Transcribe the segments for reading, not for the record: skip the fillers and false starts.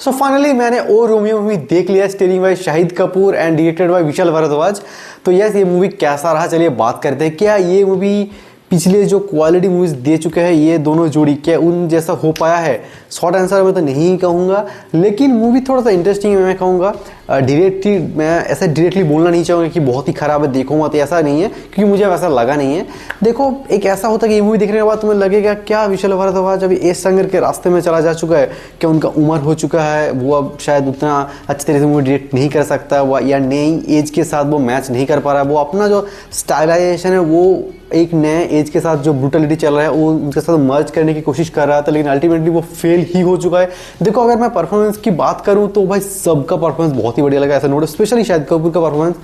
So finally मैंने ओ Romeo movie देख लिया, starring by Shahid Kapoor and directed by Vishal Bhardwaj. तो यस, ये मूवी कैसा रहा चलिए बात करते हैं। क्या ये मूवी पिछले जो क्वालिटी मूवीज दे चुके हैं ये दोनों जोड़ी, क्या उन जैसा हो पाया है? शॉर्ट आंसर मैं तो नहीं कहूँगा, लेकिन मूवी थोड़ा सा इंटरेस्टिंग है मैं कहूँगा। डायरेक्टली मैं ऐसा डायरेक्टली बोलना नहीं चाहूँगा कि बहुत ही ख़राब है देखो मत, ऐसा नहीं है, क्योंकि मुझे वैसा लगा नहीं है। देखो, एक ऐसा होता है कि ये मूवी देखने के बाद तुम्हें लगेगा क्या विशाल भारद्वाज अभी एस संगर के रास्ते में चला जा चुका है, क्या उनका उम्र हो चुका है, वो अब शायद उतना अच्छी तरीके से मूवी डायरेक्ट नहीं कर सकता, वो या नई एज के साथ वो मैच नहीं कर पा रहा है, वो अपना जो स्टाइलाइजेशन है वो एक नए एज के साथ जो ब्रूटलिटी चल रहा है वो उनके साथ मर्ज करने की कोशिश कर रहा था, लेकिन अल्टीमेटली वो फेल ही हो चुका है। देखो, अगर मैं परफॉर्मेंस की बात करूं तो भाई सबका परफॉर्मेंस बहुत ही बढ़िया लगा, ऐसा नोट स्पेशली शाहिद कपूर का performance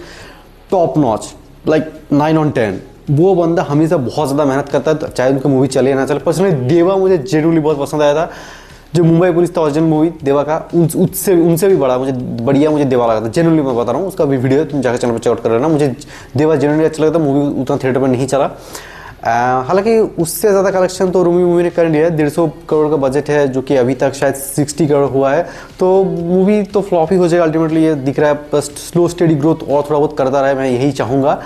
top notch, like 9 on 10। वो बंदा हमेशा बहुत ज़्यादा मेहनत करता है, चाहे उनका मूवी चले या ना चले। पर्सनली देवा मुझे जेन्युइनली बहुत पसंद आया था, जो मुंबई पुलिस था ओरिजिनल मूवी देवा का, उनसे भी बड़ा मुझे देवा लगा था। जेन्युइनली मैं बता रहा हूँ, उसका भी वीडियो तुम जाकर चैनल पर चेकआउट कर लेना। मुझे देवा जेन्युइनली अच्छा लगा था, मूवी उतना थिएटर पर नहीं चला। हालांकि उससे ज़्यादा कलेक्शन तो रूमी मूवी ने कर लिया है, 150 करोड़ का बजट है, जो कि अभी तक शायद 60 करोड़ हुआ है। तो मूवी तो फ्लॉप ही हो जाएगा अल्टीमेटली, ये दिख रहा है। बस स्लो स्टेडी ग्रोथ और थोड़ा बहुत करता रहे, मैं यही चाहूँगा।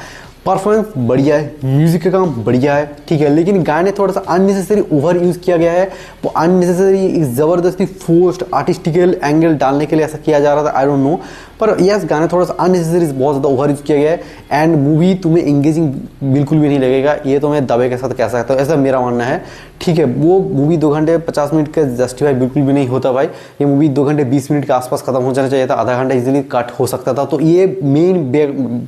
परफॉर्मेंस बढ़िया है, म्यूजिक का काम बढ़िया है, ठीक है, लेकिन गाने थोड़ा सा अननेसेसरी ओवर यूज़ किया गया है। वो अननेसेसरी ज़बरदस्ती फोर्स्ड आर्टिस्टिकल एंगल डालने के लिए ऐसा किया जा रहा था, आई डोंट नो। पर यस, गाने थोड़ा सा अननेसेसरी बहुत ज़्यादा ओवर यूज़ किया गया है, एंड मूवी तुम्हें एंगेजिंग बिल्कुल भी नहीं लगेगा, ये तो मैं दावे के साथ कह सकता हूँ, ऐसा मेरा मानना है, ठीक है। वो मूवी 2 घंटे 50 मिनट का जस्टिफाई बिल्कुल भी नहीं होता भाई। ये मूवी 2 घंटे 20 मिनट के आसपास खत्म हो जाना चाहिए था, आधा घंटा इजीली कट हो सकता था। तो ये मेन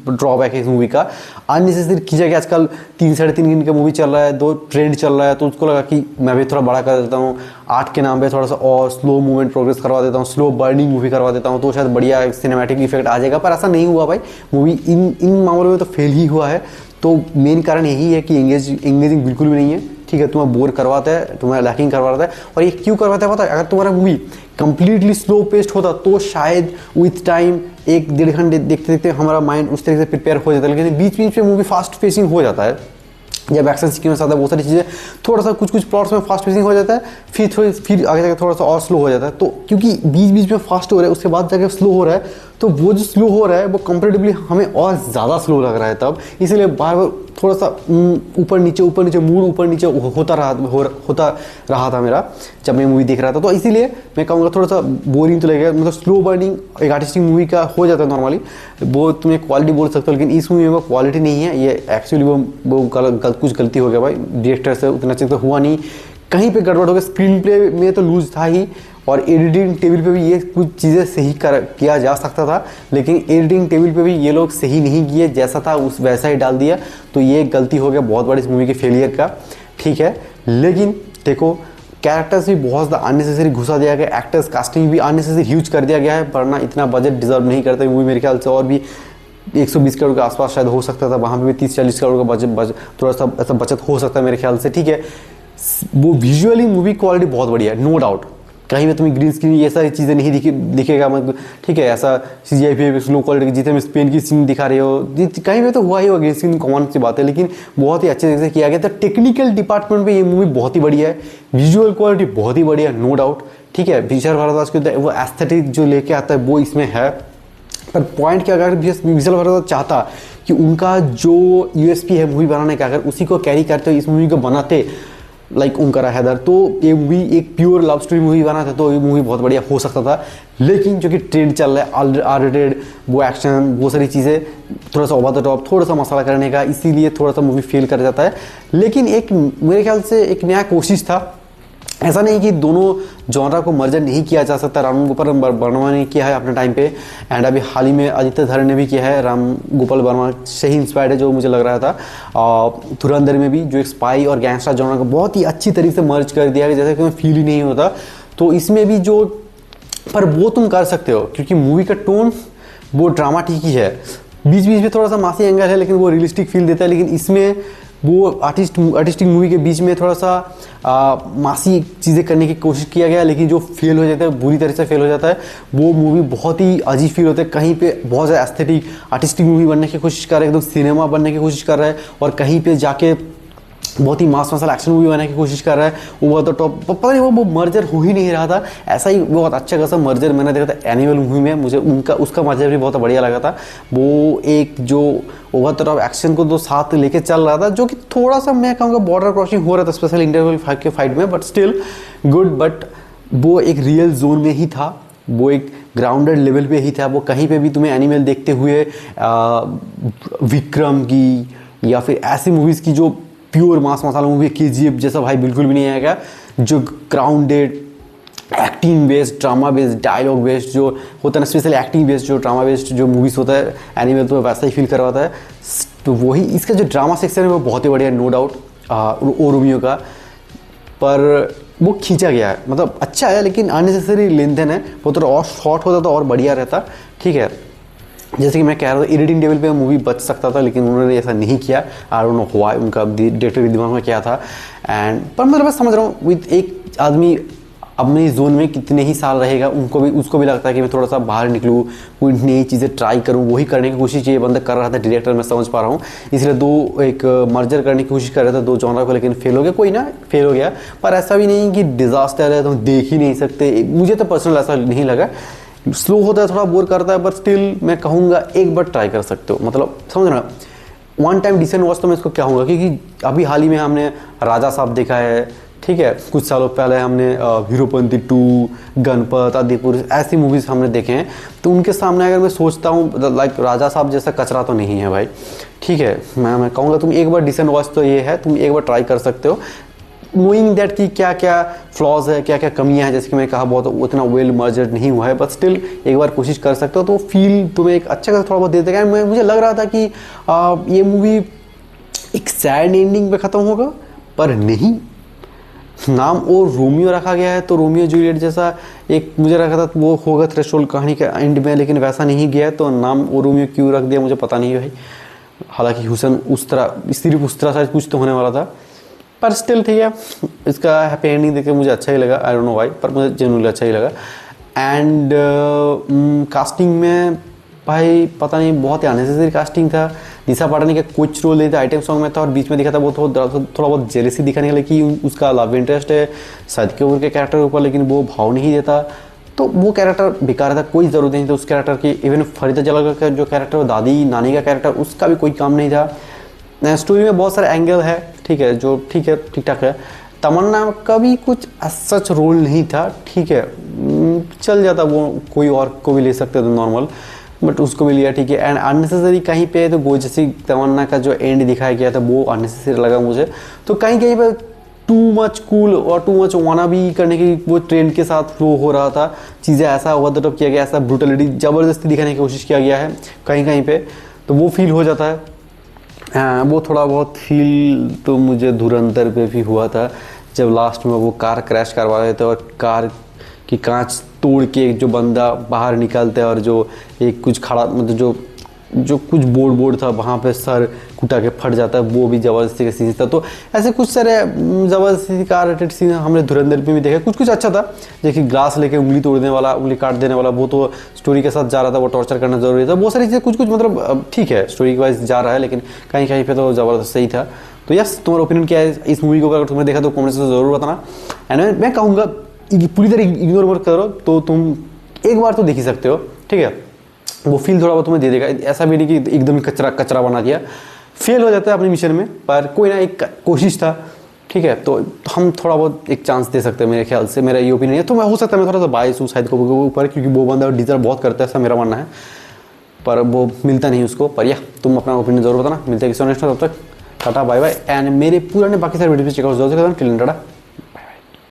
ड्रॉबैक है इस मूवी का। अननेसेसरी खींचा गया, आजकल 3-3.5 घंटे का मूवी चल रहा है, 2 ट्रेंड चल रहा है, तो उसको लगा कि मैं भी थोड़ा बड़ा कर देता हूँ, 8 के नाम पे थोड़ा सा और स्लो मूवमेंट प्रोग्रेस करवा देता हूँ, स्लो बर्निंग मूवी करवा देता हूँ, तो शायद बढ़िया सिनेमैटिक इफेक्ट आ जाएगा। पर ऐसा नहीं हुआ भाई, मूवी इन मामलों में तो फेल ही हुआ है। तो मेन कारण यही है कि एंगेजिंग बिल्कुल भी नहीं है, ठीक है। तुम्हें बोर करवाता है, तुम्हें लैकिंग करवाता है। और ये क्यों करवाता है पता है? अगर तुम्हारा मूवी कंप्लीटली स्लो पेस्ड होता तो शायद विथ टाइम 1-1.5 घंटे देखते देखते हमारा माइंड उस तरीके से प्रिपेयर हो जाता है, लेकिन बीच बीच में मूवी फास्ट पेसिंग हो जाता है। जब एक्शन सीक्वेंस आता है, बहुत सारी चीज़ें थोड़ा सा कुछ प्लॉट्स में फास्ट पेसिंग हो जाता है, फिर आगे जाकर थोड़ा सा और स्लो हो जाता है। तो क्योंकि बीच बीच में फास्ट हो रहा है, उसके बाद जाकर स्लो हो रहा है, तो वो जो स्लो हो रहा है वो कंपेरेटिवली हमें और ज़्यादा स्लो लग रहा है तब, इसलिए बार बार थोड़ा सा ऊपर नीचे मूड ऊपर नीचे होता रहा था मेरा जब मैं मूवी देख रहा था। तो इसीलिए मैं कहूँगा थोड़ा सा बोरिंग तो लगेगा, मतलब स्लो बर्निंग एक आर्टिस्टिक मूवी का हो जाता है नॉर्मली, वो तुम्हें क्वालिटी बोल सकते हो, लेकिन इस मूवी में क्वालिटी नहीं है। ये एक्चुअली वो कुछ गलती हो गया भाई, डायरेक्टर से उतना अच्छे से हुआ नहीं, कहीं पे गड़बड़ हो गया। स्क्रीन प्ले में तो लूज था ही, और एडिटिंग टेबल पे भी ये कुछ चीज़ें सही किया जा सकता था, लेकिन एडिटिंग टेबल पे भी ये लोग सही नहीं किए, जैसा था उस वैसा ही डाल दिया। तो ये गलती हो गया बहुत बड़ी इस मूवी के फेलियर का, ठीक है। लेकिन देखो, कैरेक्टर्स भी बहुत ज़्यादा अननेसेसरी घुसा दिया गया, एक्टर्स कास्टिंग भी अननेसेसरी ह्यूज कर दिया गया है, वरना इतना बजट डिजर्व नहीं करता मूवी मेरे ख्याल से। और भी 120 करोड़ के आसपास शायद हो सकता था, वहाँ पे भी 30-40 करोड़ का बजट थोड़ा सा ऐसा बचत हो सकता है मेरे ख्याल से, ठीक है। वो विजुअली मूवी क्वालिटी बहुत बढ़िया है, नो डाउट। कहीं पे तुम्हें ग्रीन स्क्रीन ये सारी चीज़ें नहीं दिखेगा, मतलब ठीक है, ऐसा CGI पे स्लो क्वालिटी जितने में स्पेन की सीन दिखा रहे हो, कहीं पे तो हुआ ही होगा, ग्रीन स्क्रीन कॉमन सी बात है, लेकिन बहुत ही अच्छे तरीके से किया गया था। टेक्निकल डिपार्टमेंट पे ये मूवी बहुत ही बढ़िया है, विजुअल क्वालिटी बहुत ही बढ़िया है, नो डाउट, ठीक है। विशाल भारद्वाज के वो एस्थेटिक जो लेके आता है वो इसमें है। पर पॉइंट क्या, अगर विशाल भारद्वाज चाहता कि उनका जो USP है मूवी बनाने का, अगर उसी को कैरी करते हुए इस मूवी को बनाते लाइक ओमकार हैदर, तो ये मूवी एक प्योर लव स्टोरी मूवी बना था, तो ये मूवी बहुत बढ़िया हो सकता था। लेकिन जो कि ट्रेंड चल रहा है R-rated, वो एक्शन, वो सारी चीज़ें थोड़ा सा ओवर द टॉप, थोड़ा सा मसाला करने का, इसीलिए थोड़ा सा मूवी फेल कर जाता है। लेकिन एक मेरे ख्याल से एक नया कोशिश था, ऐसा नहीं कि दोनों जॉनरा को मर्जर नहीं किया जा सकता। राम गोपाल वर्मा ने किया है अपने टाइम पे, एंड अभी हाल ही में आदित्य धर ने भी किया है, राम गोपाल वर्मा से ही इंस्पायर्ड है जो मुझे लग रहा था। धुरंधर में भी जो एक स्पाई और गैंगस्टर जॉनरा को बहुत ही अच्छी तरीके से मर्ज कर दिया है, जैसे कि फील ही नहीं होता। तो इसमें भी जो, पर वो तुम कर सकते हो क्योंकि मूवी का टोन वो ड्रामाटिक ही है, बीच बीच में थोड़ा सा मासी एंगल है, लेकिन वो रियलिस्टिक फील देता है। लेकिन इसमें वो आर्टिस्टिक मूवी के बीच में थोड़ा सा मासी चीज़ें करने की कोशिश किया गया, लेकिन जो फेल हो जाता है, बुरी तरह से फेल हो जाता है। वो मूवी बहुत ही अजीब फील होता है, कहीं पे बहुत ज़्यादा एस्थेटिक आर्टिस्टिक मूवी बनने की कोशिश कर रहा है, एकदम सिनेमा बनने की कोशिश कर रहा है, और कहीं पे जाके बहुत ही मास मसाला एक्शन मूवी बनाने की कोशिश कर रहा है, वो तो टॉप, पता नहीं वो मर्जर हो ही नहीं रहा था। ऐसा ही बहुत अच्छा खासा मर्जर मैंने देखा था एनिमल मूवी में, मुझे उसका मर्जर भी बहुत बढ़िया लगा था। वो एक जो ओवर द टॉप एक्शन को तो साथ लेके चल रहा था, जो कि थोड़ा सा मैं कहूँगा बॉर्डर क्रॉसिंग हो रहा था स्पेशल इंटरवल के फाइट में, बट स्टिल गुड। बट वो एक रियल जोन में ही था, वो एक ग्राउंडेड लेवल पे ही था। वो कहीं पे भी तुम्हें एनिमल देखते हुए विक्रम की या फिर ऐसी मूवीज़ की जो pure mass masala movie KGF जैसा भाई बिल्कुल भी नहीं आएगा, जो grounded acting based, drama based, dialogue based जो होता है ना, स्पेशली एक्टिंग बेस्ड जो ड्रामा बेस्ड जो मूवीज़ होता है एनिमल, तो वैसा ही फील करवाता है। तो वही इसका जो ड्रामा सेक्शन है वो बहुत ही बढ़िया, नो डाउट, ओ रोमियो का। पर वो खींचा गया है, मतलब अच्छा है लेकिन अननेसेसरी लेंथन है, वो थोड़ा और शॉर्ट होता तो और बढ़िया रहता। ठीक है, जैसे कि मैं कह रहा था एडिटिंग लेवल पे मूवी बच सकता था, लेकिन उन्होंने ऐसा नहीं किया। आई डोंट नो व्हाई, उनका डायरेक्टर के दिमाग में क्या था। एंड पर मैं बस समझ रहा हूँ विद एक आदमी अपने जोन में कितने ही साल रहेगा, उसको भी लगता है कि मैं थोड़ा सा बाहर निकलूँ, कोई नई चीज़ें ट्राई करूँ, वही करने की कोशिश ये बंदा कर रहा था डायरेक्टर, मैं समझ पा रहा हूँ। इसलिए दो एक मर्जर करने की कोशिश कर रहा था दो जॉनर को, लेकिन फेल हो गया। कोई ना, फेल हो गया, पर ऐसा भी नहीं कि डिजास्टर है तो देख ही नहीं सकते, मुझे तो पर्सनल ऐसा नहीं लगा। स्लो होता है, थोड़ा बोर करता है, बट स्टिल मैं कहूँगा एक बार ट्राई कर सकते हो, मतलब समझ रहे हो, वन टाइम डिसेंट वॉच तो मैं इसको क्या कहूँगा, क्योंकि अभी हाल ही में हमने राजा साहब देखा है, ठीक है, कुछ सालों पहले हमने हीरोपंती 2, गणपत, आदिपुरुष, ऐसी मूवीज़ हमने देखे हैं। तो उनके सामने अगर मैं सोचता हूँ लाइक राजा साहब जैसा कचरा तो नहीं है भाई। ठीक है, मैं कहूँगा तुम एक बार डिसेंट वॉच तो ये है, तुम एक बार ट्राई कर सकते हो, नोइंग दैट कि क्या क्या फ्लॉज है, क्या क्या कमियां हैं। जैसे कि मैं कहा बहुत उतना वेल मर्जर्ड नहीं हुआ है, बट स्टिल एक बार कोशिश कर सकते हो तो फील तुम्हें एक अच्छा खासा थोड़ा बहुत दे देगा। मुझे लग रहा था कि ये मूवी एक सैड एंडिंग पे ख़त्म होगा, पर नहीं, नाम और रोमियो रखा गया है तो रोमियो जूलियट जैसा एक मुझे रखा था वो होगा थ्रेशोल्ड कहानी के एंड में, लेकिन वैसा नहीं गया, तो नाम और रोमियो क्यों रख दिया मुझे पता नहीं है भाई। हालांकि हुसैन उस तरह सिर्फ उस तरह शायद कुछ तो होने वाला था, पर स्टिल ठीक है, इसका हैप्पी एंडिंग देख के मुझे अच्छा ही लगा। आई डोंट नो व्हाई, पर मुझे जेन्युइनली अच्छा ही लगा। एंड कास्टिंग में भाई पता नहीं, बहुत ही अननेसेसरी कास्टिंग था। दिशा पाटानी का कुछ रोल नहीं था, आइटम सॉन्ग में था, और बीच में दिखा था वो थोड़ा बहुत जेलसी दिखाने के लिए कि उसका लव इंटरेस्ट है शाहिद कपूर के कैरेक्टर के ऊपर, लेकिन वो भाव नहीं देता, तो वो कैरेक्टर बेकार था, कोई ज़रूरत नहीं था उस कैरेक्टर की। इवन फरीदा जलाल का जो कैरेक्टर, दादी नानी का कैरेक्टर, उसका भी कोई काम नहीं था। स्टोरी में बहुत सारे एंगल है, ठीक है, जो ठीक है, ठीक ठाक है। तमन्ना का भी कुछ सच रोल नहीं था, ठीक है, चल जाता, वो कोई और को भी ले सकते थे नॉर्मल, बट उसको भी लिया, ठीक है। एंड अननेसेसरी कहीं पे तो वो जैसी तमन्ना का जो एंड दिखाया गया था वो अननेसेसरी लगा मुझे, तो कहीं कहीं पे टू मच कूल और टू मच वाना भी करने की वो ट्रेंड के साथ फ्लो हो रहा था, चीज़ें ऐसा ओवर द टॉप किया गया, ऐसा ब्रूटलिटी ज़बरदस्ती दिखाने की कोशिश किया गया है कहीं कहीं पे, तो वो फील हो जाता है। वो थोड़ा बहुत फील तो मुझे धुरंधर पे भी हुआ था, जब लास्ट में वो कार क्रैश करवा रहे थे और कार की कांच तोड़ के जो बंदा बाहर निकलता है और जो एक कुछ खड़ा, मतलब जो कुछ बोर्ड था वहाँ पे सर कुटा के फट जाता है, वो भी ज़बरदस्ती का सीन था। तो ऐसे कुछ सारे ज़बरदस्ती कार रिलेटेड सीन हमने धुरंधर पे भी देखा। कुछ अच्छा था, जैसे ग्लास लेके उंगली तोड़ने वाला, उंगली काट देने वाला, वो तो स्टोरी के साथ जा रहा था, वो टॉर्चर करना जरूरी था। बहुत सारी चीज़ें कुछ मतलब ठीक है, स्टोरी के वाइज जा रहा है, लेकिन कहीं कहीं पर तो ज़बरदस्त सही था। तो यस, तुम्हारा ओपिनियन क्या है इस मूवी को, अगर तुमने देखा तो कमेंट से ज़रूर बताना। एंड मैं कहूँगा पूरी तरह इग्नोर मत करो, तो तुम एक बार तो देख ही सकते हो, ठीक है, वो फील थोड़ा बहुत तुम्हें दे देगा। ऐसा भी नहीं कि एकदम कचरा बना दिया, फेल हो जाता है अपने मिशन में, पर कोई ना, एक कोशिश था, ठीक है, तो हम थोड़ा बहुत एक चांस दे सकते हैं मेरे ख्याल से, मेरा ये ओपिनियन है। तो मैं हो सकता है मैं थोड़ा सा बायस हूँ शाहिद कपूर के ऊपर, क्योंकि वो बंदा डिजर्व बहुत करता है, ऐसा मेरा मानना है, पर वो मिलता नहीं उसको। पर या तुम अपना ओपिनियन जरूर बताना। मिलते हैं किसी नेक्स्ट में, तब तक टाटा बाय बाय। एंड मेरे पुराने बाकी सारे वीडियो चेकआउट जरूर करें। टिल टाटा।